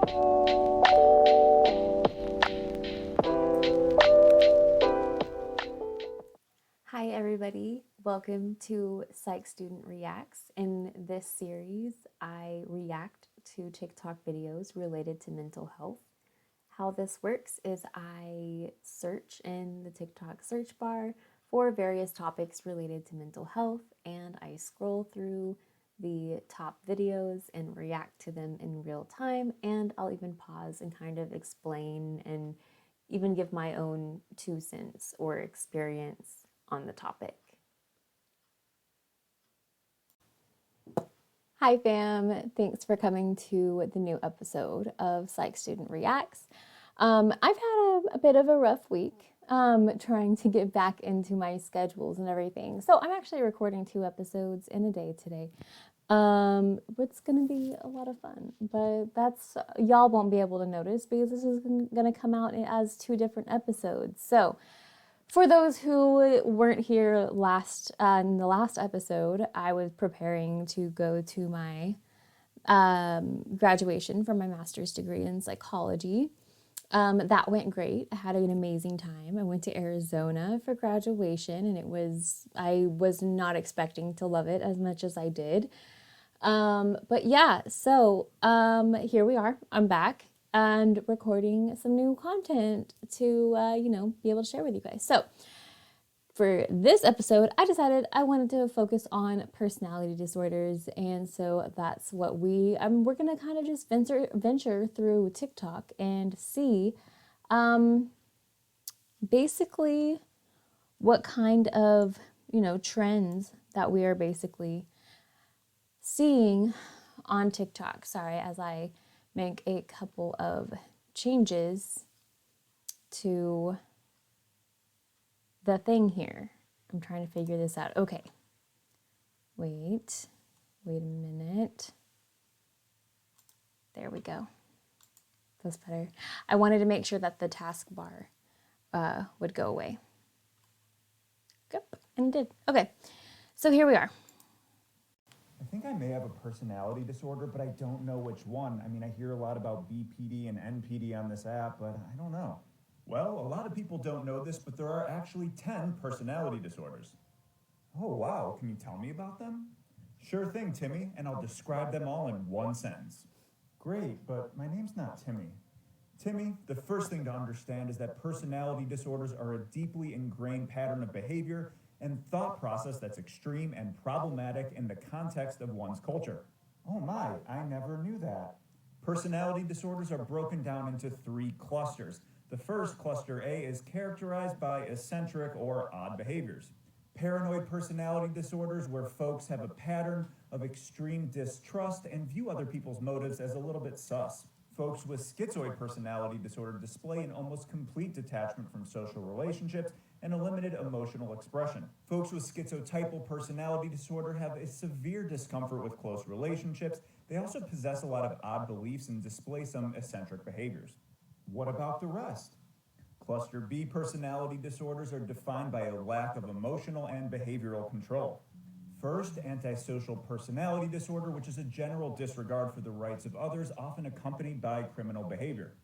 Hi everybody, welcome to Psych Student Reacts. In this series, I react to TikTok videos related to mental health. How this works is I search in the TikTok search bar for various topics related to mental health, and I scroll through the top videos and react to them in real time, and I'll even pause and kind of explain and even give my own 2 cents or experience on the topic. Hi fam, thanks for coming to the new episode of Psych Student Reacts. I've had a bit of a rough week trying to get back into my schedules and everything. So I'm actually recording 2 episodes in a day today. It's gonna be a lot of fun, but that's y'all won't be able to notice because this is gonna come out as 2 different episodes. So for those who weren't here in the last episode, I was preparing to go to my graduation for my master's degree in psychology. That went great. I had an amazing time. I went to Arizona for graduation, and I was not expecting to love it as much as I did. But yeah, so here we are. I'm back and recording some new content to, be able to share with you guys. So for this episode, I decided I wanted to focus on personality disorders. And so that's what we're going to kind of just venture through TikTok and see basically what kind of, trends that we are basically seeing on TikTok. Sorry, as I make a couple of changes to the thing here. I'm trying to figure this out. Okay. Wait a minute. There we go. That's better. I wanted to make sure that the taskbar would go away. Yep, and it did. Okay, so here we are. I think I may have a personality disorder, but I don't know which one. I mean, I hear a lot about BPD and NPD on this app, but I don't know. Well, a lot of people don't know this, but there are actually 10 personality disorders. Oh, wow. Can you tell me about them? Sure thing, Timmy, and I'll describe them all in one sentence. Great, but my name's not Timmy. Timmy, the first thing to understand is that personality disorders are a deeply ingrained pattern of behavior and thought process that's extreme and problematic in the context of one's culture. Oh my, I never knew that. Personality disorders are broken down into 3 clusters. The first, cluster A, is characterized by eccentric or odd behaviors. Paranoid personality disorders, where folks have a pattern of extreme distrust and view other people's motives as a little bit sus. Folks with schizoid personality disorder display an almost complete detachment from social relationships and a limited emotional expression. Folks with schizotypal personality disorder have a severe discomfort with close relationships. They also possess a lot of odd beliefs and display some eccentric behaviors. What about the rest? Cluster B personality disorders are defined by a lack of emotional and behavioral control. First, antisocial personality disorder, which is a general disregard for the rights of others, often accompanied by criminal behavior.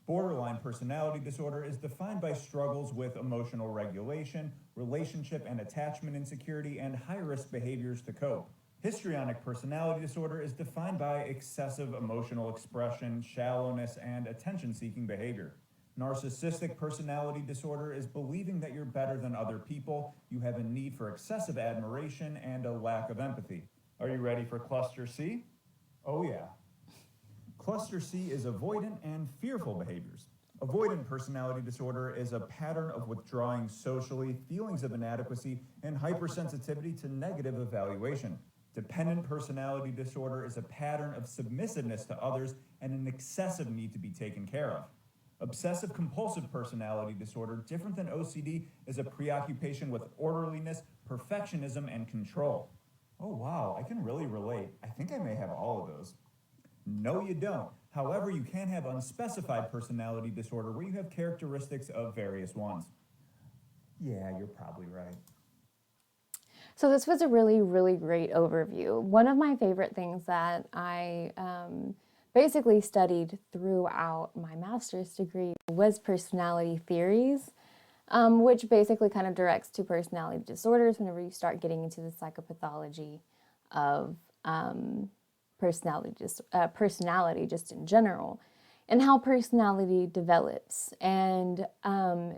Borderline personality disorder is defined by struggles with emotional regulation, relationship and attachment insecurity, and high-risk behaviors to cope. Histrionic personality disorder is defined by excessive emotional expression, shallowness, and attention-seeking behavior. Narcissistic personality disorder is believing that you're better than other people, you have a need for excessive admiration, and a lack of empathy. Are you ready for cluster C? Oh yeah. Cluster C is avoidant and fearful behaviors. Avoidant personality disorder is a pattern of withdrawing socially, feelings of inadequacy, and hypersensitivity to negative evaluation. Dependent personality disorder is a pattern of submissiveness to others and an excessive need to be taken care of. Obsessive compulsive personality disorder, different than OCD, is a preoccupation with orderliness, perfectionism, and control. Oh wow, I can really relate. I think I may have all of those. No, you don't. However, you can have unspecified personality disorder where you have characteristics of various ones. Yeah, you're probably right. So this was a really, really great overview. One of my favorite things that I basically studied throughout my master's degree was personality theories, which basically kind of directs to personality disorders whenever you start getting into the psychopathology of personality just in general, and how personality develops. And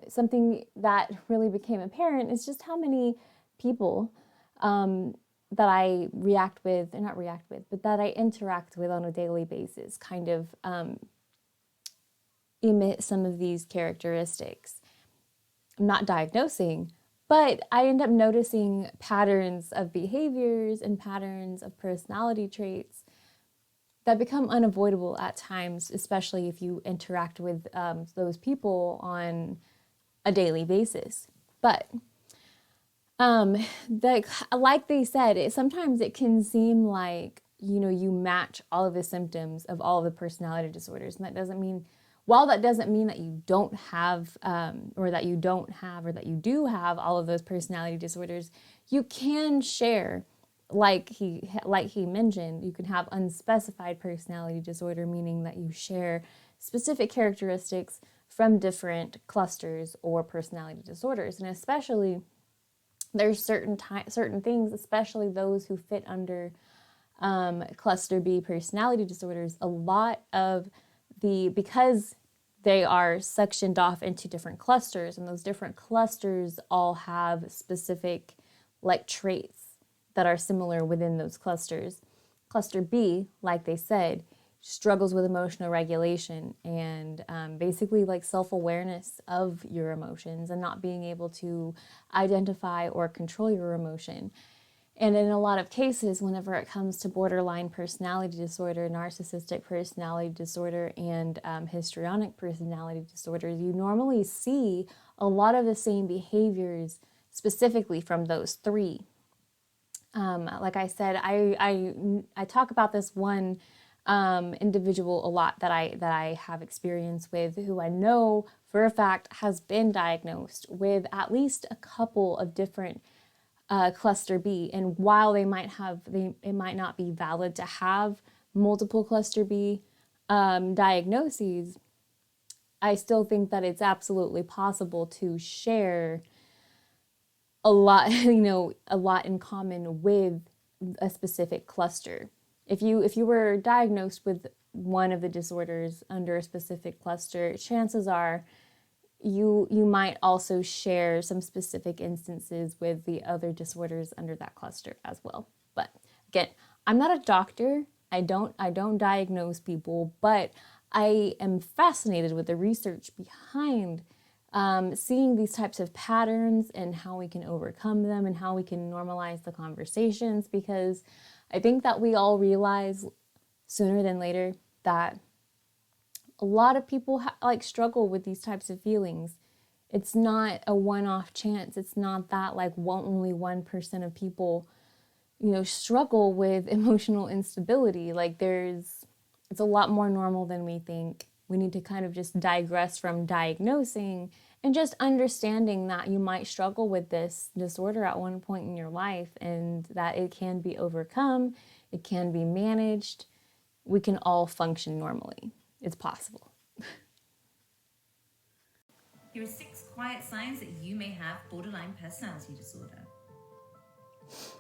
something that really became apparent is just how many people that I react with, or not react with, but that I interact with on a daily basis kind of emit some of these characteristics. I'm not diagnosing, but I end up noticing patterns of behaviors and patterns of personality traits that become unavoidable at times, especially if you interact with those people on a daily basis. But like they said, sometimes it can seem like, you match all of the symptoms of all of the personality disorders. And that doesn't mean, while that doesn't mean that you don't have, or that you do have all of those personality disorders, you can share, like he mentioned, you can have unspecified personality disorder, meaning that you share specific characteristics from different clusters or personality disorders. And especially there's certain things, especially those who fit under cluster B personality disorders, a lot of because they are sectioned off into different clusters, and those different clusters all have specific traits that are similar within those clusters. Cluster B, like they said, struggles with emotional regulation and basically self-awareness of your emotions and not being able to identify or control your emotion. And in a lot of cases, whenever it comes to borderline personality disorder, narcissistic personality disorder, and histrionic personality disorders, you normally see a lot of the same behaviors specifically from those three. Like I said, I talk about this one individual a lot that I have experience with, who I know for a fact has been diagnosed with at least a couple of different cluster B. And while it might not be valid to have multiple cluster B diagnoses, I still think that it's absolutely possible to share a lot in common with a specific cluster. If you were diagnosed with one of the disorders under a specific cluster, chances are you might also share some specific instances with the other disorders under that cluster as well. But again, I'm not a doctor. I don't diagnose people, but I am fascinated with the research behind seeing these types of patterns and how we can overcome them and how we can normalize the conversations, because I think that we all realize sooner than later that a lot of people struggle with these types of feelings. It's not a one-off chance. It's not that only 1% of people, struggle with emotional instability. It's a lot more normal than we think. We need to kind of just digress from diagnosing and just understanding that you might struggle with this disorder at one point in your life, and that it can be overcome, it can be managed. We can all function normally. It's possible. Here are 6 quiet signs that you may have borderline personality disorder.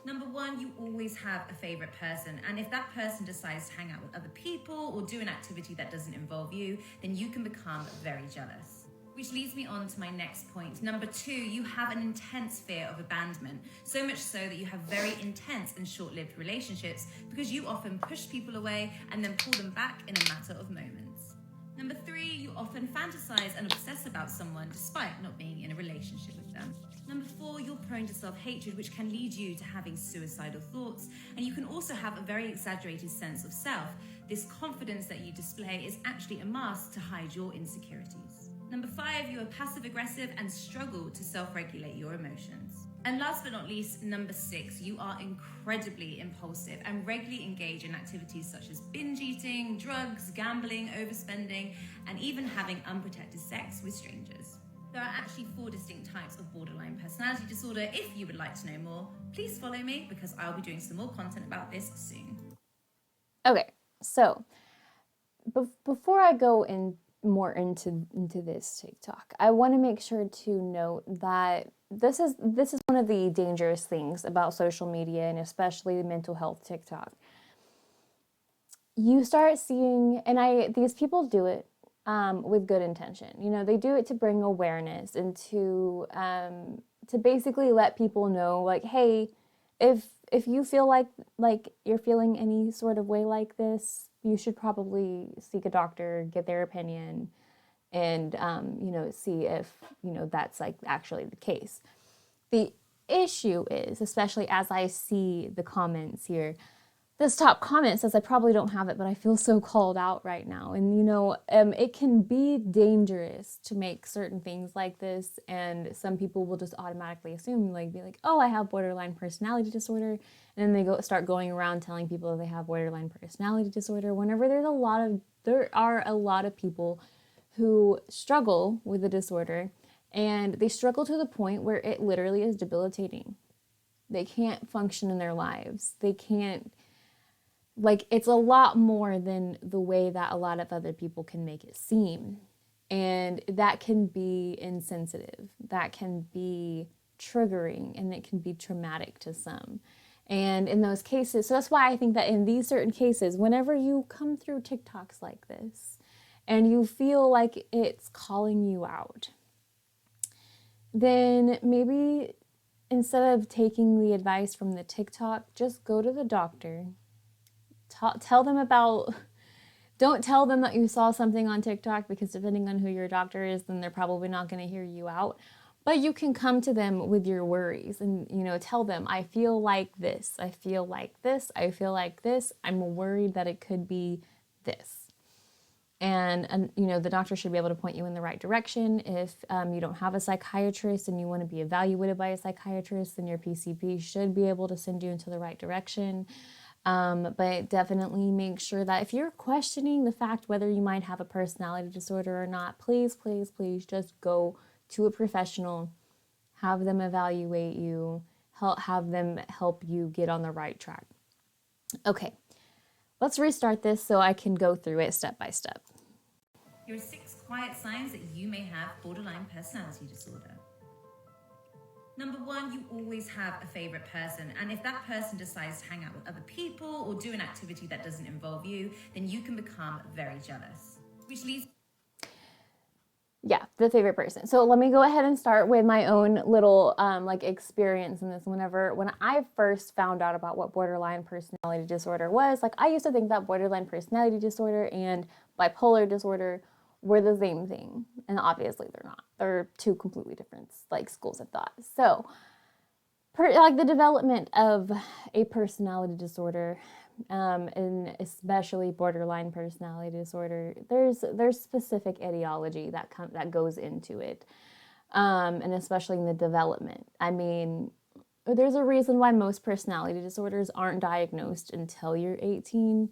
Number 1, you always have a favorite person, and if that person decides to hang out with other people or do an activity that doesn't involve you, then you can become very jealous. Which leads me on to my next point. Number 2, you have an intense fear of abandonment, so much so that you have very intense and short-lived relationships because you often push people away and then pull them back in a matter of moments. Number 3, you often fantasize and obsess about someone despite not being in a relationship with them. Number 4, you're prone to self-hatred, which can lead you to having suicidal thoughts. And you can also have a very exaggerated sense of self. This confidence that you display is actually a mask to hide your insecurities. Number 5, you are passive-aggressive and struggle to self-regulate your emotions. And last but not least, number 6, you are incredibly impulsive and regularly engage in activities such as binge eating, drugs, gambling, overspending, and even having unprotected sex with strangers. There are actually 4 distinct types of borderline personality disorder. If you would like to know more, please follow me because I'll be doing some more content about this soon. Okay, so before I go in more into this TikTok, I want to make sure to note that this is one of the dangerous things about social media, and especially the mental health TikTok. You start seeing, and these people do it with good intention. You know, they do it to bring awareness and to basically let people know, like, hey, if you feel like you're feeling any sort of way like this, you should probably seek a doctor, get their opinion, and see if that's like actually the case. The issue is, especially as I see the comments here, this top comment says, I probably don't have it, but I feel so called out right now. And, it can be dangerous to make certain things like this. And some people will just automatically assume, be like, oh, I have borderline personality disorder. And then they start going around telling people that they have borderline personality disorder. Whenever there are a lot of people who struggle with the disorder, and they struggle to the point where it literally is debilitating. They can't function in their lives. They can't, it's a lot more than the way that a lot of other people can make it seem. And that can be insensitive. That can be triggering, and it can be traumatic to some. And in those cases, so that's why I think that in these certain cases, whenever you come through TikToks like this and you feel like it's calling you out, then maybe instead of taking the advice from the TikTok, just go to the doctor. Tell them don't tell them that you saw something on TikTok, because depending on who your doctor is, then they're probably not going to hear you out. But you can come to them with your worries and, tell them, I feel like this, I feel like this, I feel like this, I'm worried that it could be this. And the doctor should be able to point you in the right direction. If you don't have a psychiatrist and you want to be evaluated by a psychiatrist, then your PCP should be able to send you into the right direction. But definitely make sure that if you're questioning the fact whether you might have a personality disorder or not, please, please, please just go to a professional, have them evaluate you, have them help you get on the right track. Okay, let's restart this so I can go through it step by step. Here are 6 quiet signs that you may have borderline personality disorder. Number 1, you always have a favorite person, and if that person decides to hang out with other people or do an activity that doesn't involve you, then you can become very jealous. Which leads... Yeah, the favorite person. So let me go ahead and start with my own little experience in this. When I first found out about what borderline personality disorder was, I used to think that borderline personality disorder and bipolar disorder were the same thing, and obviously they're not. They're two completely different schools of thought. So the development of a personality disorder, and especially borderline personality disorder, there's specific etiology that goes into it, and especially in the development. I mean, there's a reason why most personality disorders aren't diagnosed until you're 18,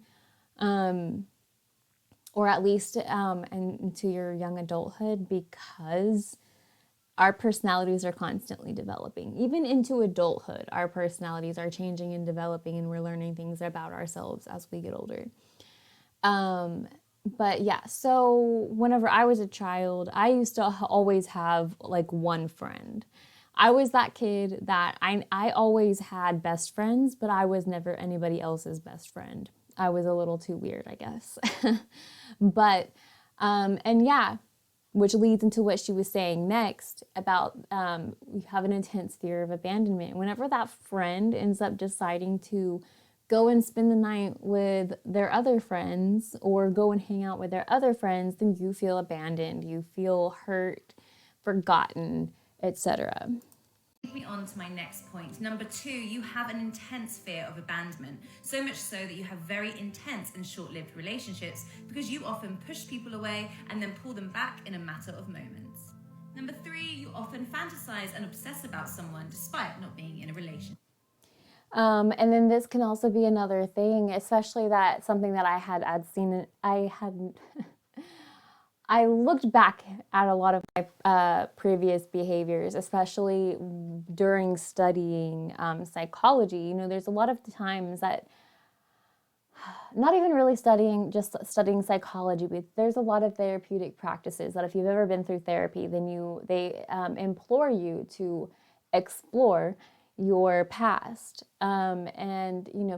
or at least into your young adulthood, because our personalities are constantly developing. Even into adulthood, our personalities are changing and developing, and we're learning things about ourselves as we get older. But yeah, so whenever I was a child, I used to always have one friend. I was that kid that I always had best friends, but I was never anybody else's best friend. I was a little too weird, I guess. But, and yeah, which leads into what she was saying next about we have an intense fear of abandonment. Whenever that friend ends up deciding to go and spend the night with their other friends or go and hang out with their other friends, then you feel abandoned, you feel hurt, forgotten, etc. Me on to my next point. Number 2, you have an intense fear of abandonment, so much so that you have very intense and short-lived relationships because you often push people away and then pull them back in a matter of moments. Number 3, you often fantasize and obsess about someone despite not being in a relationship. And then this can also be another thing, especially that something that I'd seen, I looked back at a lot of my previous behaviors, especially during studying psychology. There's a lot of times that not even really studying, just studying psychology, but there's a lot of therapeutic practices that if you've ever been through therapy, then they implore you to explore your past, and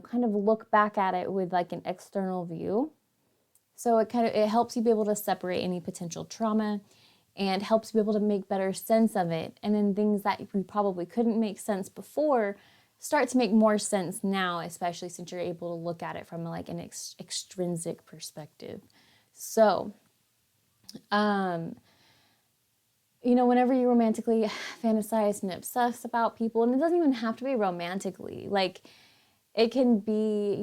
kind of look back at it with like an external view. So it helps you be able to separate any potential trauma and helps you be able to make better sense of it. And then things that you probably couldn't make sense before start to make more sense now, especially since you're able to look at it from like an extrinsic perspective. So, whenever you romantically fantasize and obsess about people, and it doesn't even have to be romantically, like it can be,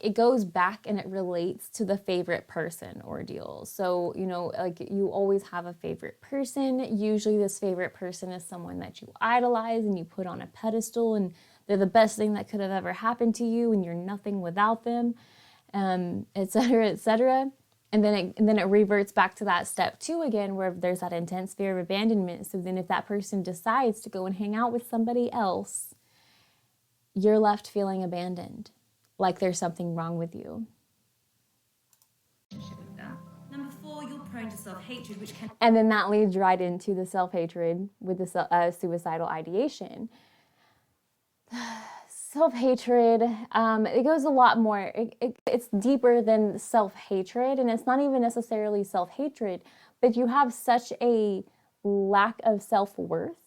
it goes back and it relates to the favorite person ordeal. So, like you always have a favorite person. Usually this favorite person is someone that you idolize and you put on a pedestal, and they're the best thing that could have ever happened to you, and you're nothing without them, et cetera, et cetera. And then it reverts back to that step 2 again, where there's that intense fear of abandonment. So then if that person decides to go and hang out with somebody else, you're left feeling abandoned, like there's something wrong with you. Number 4, you're prone to self-hatred, which can... And then that leads right into the self-hatred with the suicidal ideation. Self-hatred, it goes a lot more. It's deeper than self-hatred, and it's not even necessarily self-hatred, but you have such a lack of self-worth.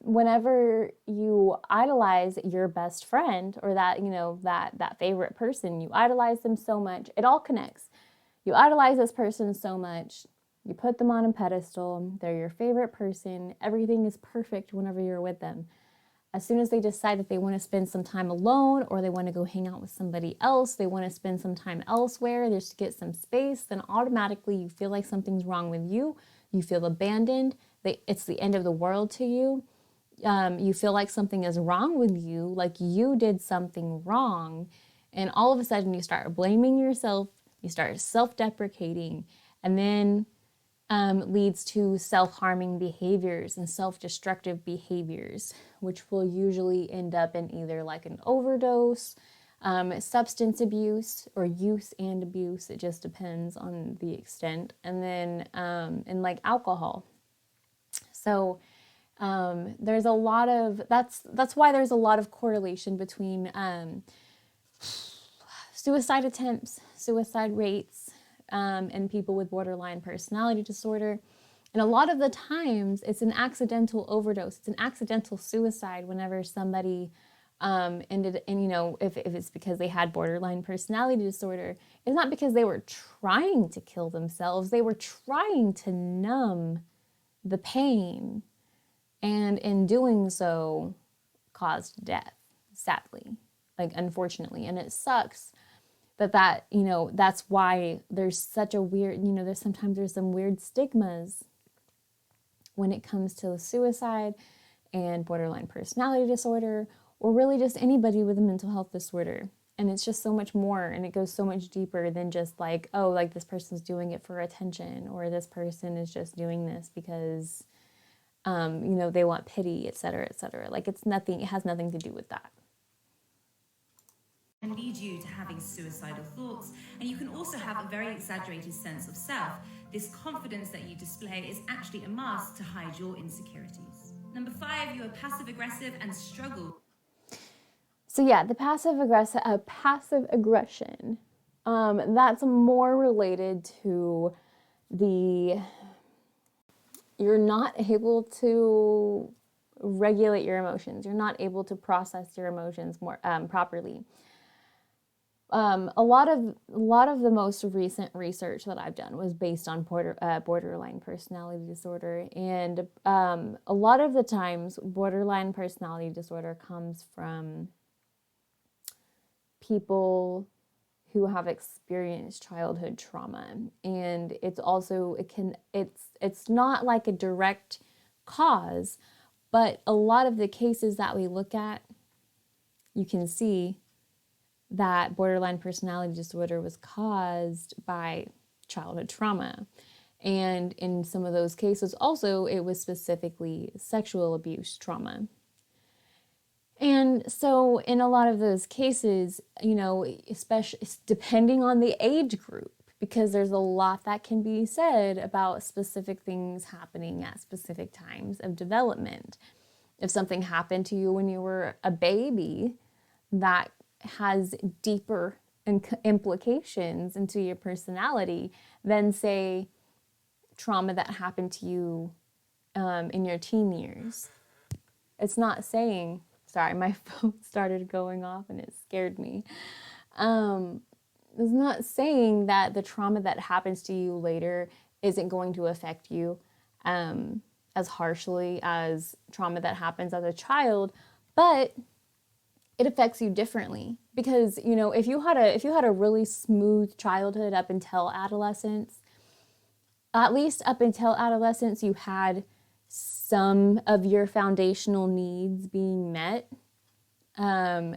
Whenever you idolize your best friend or that favorite person, you idolize them so much, it all connects. You idolize this person so much, you put them on a pedestal, they're your favorite person, everything is perfect whenever you're with them. As soon as they decide that they want to spend some time alone, or they want to go hang out with somebody else, they want to spend some time elsewhere just to get some space, then automatically you feel like something's wrong with you. You feel abandoned. It's the end of the world to you. You feel like something is wrong with you, like you did something wrong. And all of a sudden you start blaming yourself, you start self-deprecating, and then leads to self-harming behaviors and self-destructive behaviors, which will usually end up in either like an overdose, substance abuse, or use and abuse. It just depends on the extent. And then and like alcohol. So there's a lot of, that's why there's a lot of correlation between suicide attempts, suicide rates, and people with borderline personality disorder. And a lot of the times it's an accidental overdose. It's an accidental suicide whenever somebody ended, and if it's because they had borderline personality disorder, it's not because they were trying to kill themselves. They were trying to numb the pain, and in doing so caused death, sadly, like unfortunately. And it sucks that that's why there's such a weird, there's some weird stigmas when it comes to suicide and borderline personality disorder, or really just anybody with a mental health disorder. And it's just so much more, and it goes so much deeper than just like, oh, like this person's doing it for attention, or this person is just doing this because, they want pity, et cetera, et cetera. Like it has nothing to do with that. And lead you to having suicidal thoughts. And you can also have a very exaggerated sense of self. This confidence that you display is actually a mask to hide your insecurities. Number 5, you are passive aggressive and struggle. So yeah, the passive aggression, that's more related to you're not able to regulate your emotions. You're not able to process your emotions more properly. A lot of the most recent research that I've done was based on borderline personality disorder, and a lot of the times borderline personality disorder comes from people who have experienced childhood trauma, and it's not like a direct cause, but a lot of the cases that we look at, you can see that borderline personality disorder was caused by childhood trauma. And in some of those cases also, it was specifically sexual abuse trauma. And so in a lot of those cases, you know, especially depending on the age group, because there's a lot that can be said about specific things happening at specific times of development. If something happened to you when you were a baby, that has deeper implications into your personality than, say, trauma that happened to you in your teen years. It's not saying, sorry, my phone started going off and it scared me. It's not saying that the trauma that happens to you later isn't going to affect you as harshly as trauma that happens as a child, but it affects you differently. Because, you know, if you had a really smooth childhood up until adolescence, at least up until adolescence, you had some of your foundational needs being met.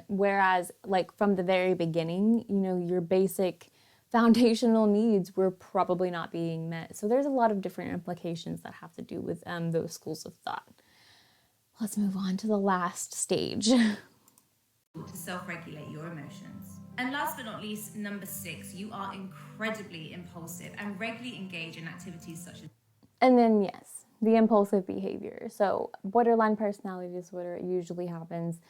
Whereas, like, from the very beginning, you know, your basic foundational needs were probably not being met. So there's a lot of different implications that have to do with those schools of thought. Let's move on to the last stage. To self-regulate your emotions. And last but not least, number 6, you are incredibly impulsive and regularly engage in activities such as... And then, yes, the impulsive behavior. So borderline personality disorder usually happens,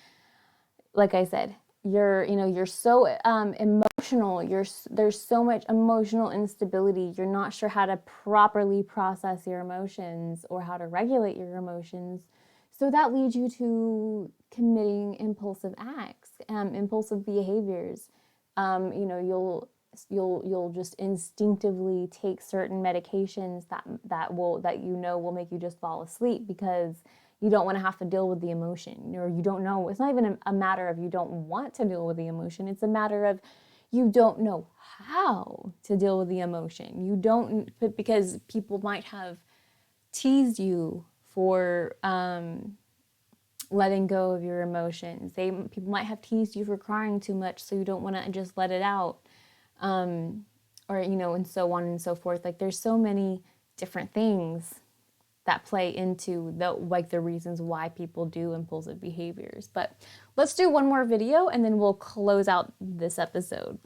like I said, you're so emotional, there's so much emotional instability, you're not sure how to properly process your emotions or how to regulate your emotions. So that leads you to committing impulsive acts, impulsive behaviors. You know, you'll just instinctively take certain medications that you know will make you just fall asleep because you don't want to have to deal with the emotion, or you don't know. It's not even a matter of you don't want to deal with the emotion. It's a matter of you don't know how to deal with the emotion. You don't, because people might have teased you for letting go of your emotions. People might have teased you for crying too much, so you don't want to just let it out, or, you know, and so on and so forth. Like, there's so many different things that play into the reasons why people do impulsive behaviors. But let's do one more video and then we'll close out this episode.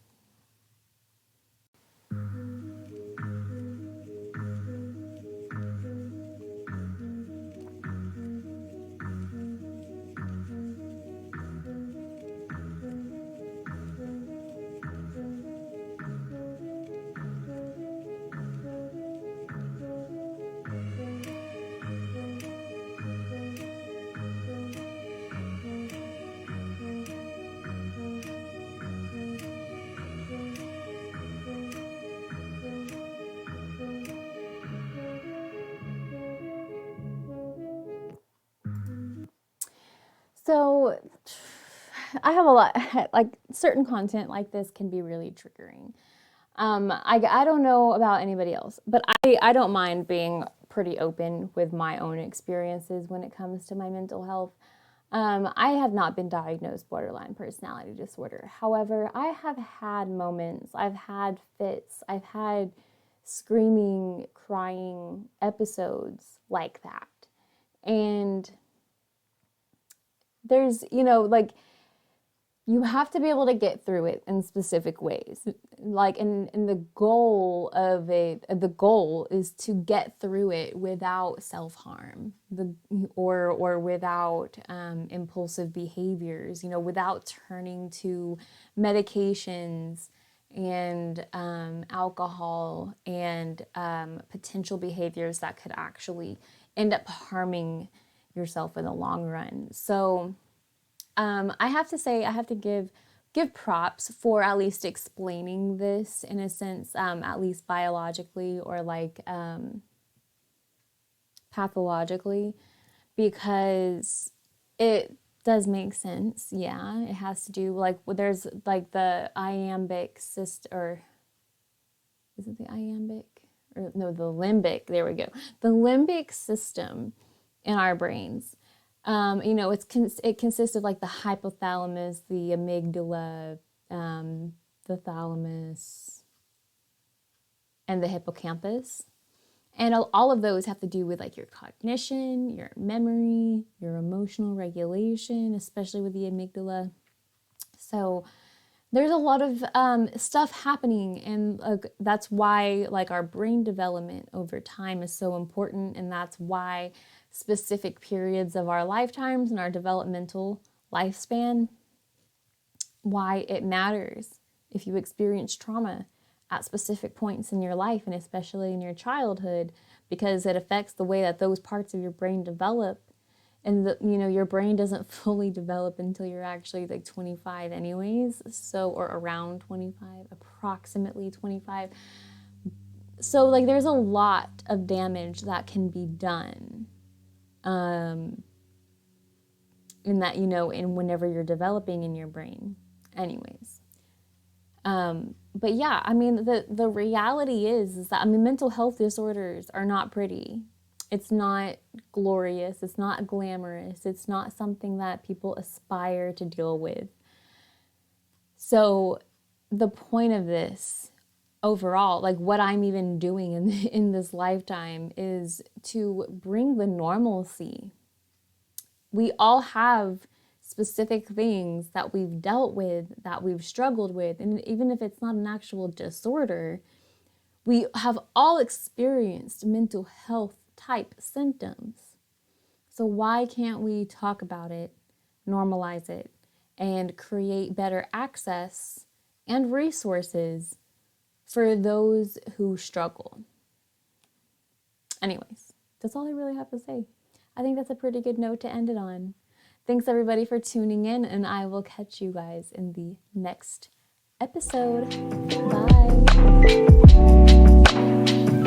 So I have a lot, like, certain content like this can be really triggering. I don't know about anybody else, but I don't mind being pretty open with my own experiences when it comes to my mental health. I have not been diagnosed borderline personality disorder. However, I have had moments, I've had fits, I've had screaming, crying episodes like that. And there's, you know, like, you have to be able to get through it in specific ways. Like, and the goal is to get through it without self-harm, or without impulsive behaviors, you know, without turning to medications and alcohol and potential behaviors that could actually end up harming yourself in the long run. So I have to say, I have to give props for at least explaining this in a sense, at least biologically or like pathologically, because it does make sense. Yeah, it has to do, like, there's like the iambic system, or is it the iambic? Or no, the limbic, there we go. The limbic system in our brains. You know, it consists of like the hypothalamus, the amygdala, the thalamus, and the hippocampus. And all of those have to do with like your cognition, your memory, your emotional regulation, especially with the amygdala. So there's a lot of stuff happening, and that's why like our brain development over time is so important, and that's why specific periods of our lifetimes and our developmental lifespan, why it matters if you experience trauma at specific points in your life, and especially in your childhood, because it affects the way that those parts of your brain develop. And your brain doesn't fully develop until you're actually like 25 anyways, so, or around 25, approximately 25. So like there's a lot of damage that can be done in that, in whenever you're developing in your brain anyways. But yeah, I mean, the reality is that, mental health disorders are not pretty. It's not glorious. It's not glamorous. It's not something that people aspire to deal with. So the point of this overall, like what I'm even doing in this lifetime, is to bring the normalcy. We all have specific things that we've dealt with, that we've struggled with. And even if it's not an actual disorder, we have all experienced mental health type symptoms. So why can't we talk about it, normalize it, and create better access and resources for those who struggle? Anyways, that's all I really have to say. I think that's a pretty good note to end it on. Thanks everybody for tuning in, and I will catch you guys in the next episode. Bye.